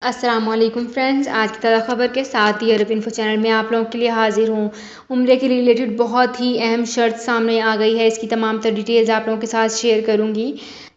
السلام علیکم فرینڈز، آج کی تازہ خبر کے ساتھ ہی عرب انفو چینل میں آپ لوگوں کے لیے حاضر ہوں۔ عمرے کے ریلیٹڈ بہت ہی اہم شرط سامنے آ گئی ہے، اس کی تمام تر ڈیٹیلز آپ لوگوں کے ساتھ شیئر کروں گی۔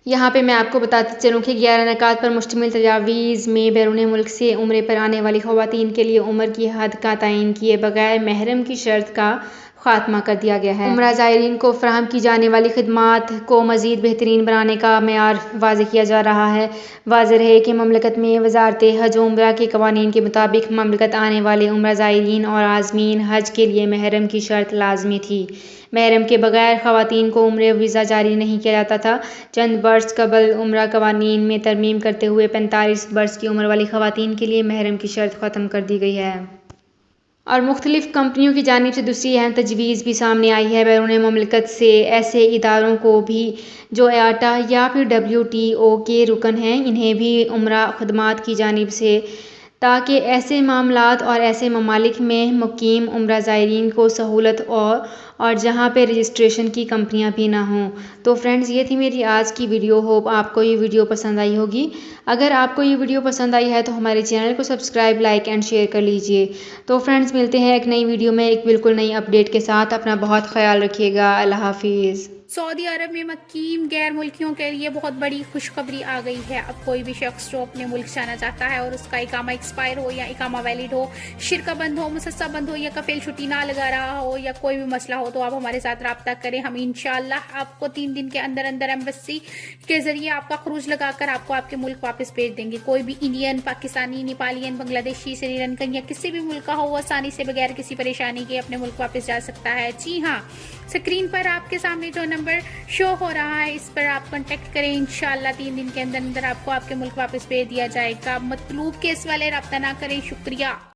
یہاں پہ میں آپ کو بتاتی چلوں کہ 11 نکات پر مشتمل تجاویز میں بیرون ملک سے عمرے پر آنے والی خواتین کے لیے عمر کی حد کا تعین کیے بغیر محرم کی شرط کا خاتمہ کر دیا گیا ہے۔ عمرہ زائرین کو فراہم کی جانے والی خدمات کو مزید بہترین بنانے کا معیار واضح کیا جا رہا ہے۔ واضح رہے کہ مملکت میں وزارت حج و عمرہ کے قوانین کے مطابق مملکت آنے والے عمرہ زائرین اور عازمین حج کے لیے محرم کی شرط لازمی تھی۔ محرم کے بغیر خواتین کو عمرے ویزا جاری نہیں کیا جاتا تھا۔ چند برس قبل عمرہ قوانین میں ترمیم کرتے ہوئے 45 برس کی عمر والی خواتین کے لیے محرم کی شرط ختم کر دی گئی ہے۔ اور مختلف کمپنیوں کی جانب سے دوسری اہم تجویز بھی سامنے آئی ہے۔ بیرون مملکت سے ایسے اداروں کو بھی جو IATA یا پھر WTO کے رکن ہیں، انہیں بھی عمرہ خدمات کی جانب سے، تاکہ ایسے معاملات اور ایسے ممالک میں مقیم عمرہ زائرین کو سہولت اور جہاں پہ رجسٹریشن کی کمپنیاں بھی نہ ہوں۔ تو فرینڈز، یہ تھی میری آج کی ویڈیو۔ ہوپ آپ کو یہ ویڈیو پسند آئی ہوگی۔ اگر آپ کو یہ ویڈیو پسند آئی ہے تو ہمارے چینل کو سبسکرائب، لائک اینڈ شیئر کر لیجئے۔ تو فرینڈز، ملتے ہیں ایک نئی ویڈیو میں ایک بالکل نئی اپڈیٹ کے ساتھ۔ اپنا بہت خیال رکھیے گا۔ اللہ حافظ۔ سعودی عرب میں مقیم غیر ملکیوں کے لیے بہت بڑی خوشخبری آ گئی ہے۔ اب کوئی بھی شخص جو اپنے ملک جانا چاہتا ہے اور اس کا اقامہ ایکسپائر ہو یا اقامہ ویلڈ ہو، شرکہ بند ہو، مسسہ بند ہو یا کفیل چھٹی نہ لگا رہا ہو یا کوئی بھی مسئلہ ہو، تو آپ ہمارے ساتھ رابطہ کریں۔ ہم انشاءاللہ آپ کو 3 دن کے اندر اندر ایمبیسی کے ذریعے آپ کا خروج لگا کر آپ کو آپ کے ملک واپس بھیج دیں گے۔ کوئی بھی انڈین، پاکستانی، نیپالین، بنگلہ دیشی، سری لنکن یا کسی بھی ملک کا ہو، وہ آسانی سے بغیر کسی پریشانی کے اپنے ملک واپس جا سکتا ہے۔ جی ہاں، اسکرین پر آپ کے سامنے جو نمبر شو ہو رہا ہے، اس پر آپ کانٹیکٹ کریں۔ انشاءاللہ 3 دن کے اندر اندر آپ کو آپ کے ملک واپس بھیج دیا جائے گا۔ مطلوب کیس والے رابطہ نہ کریں۔ شکریہ۔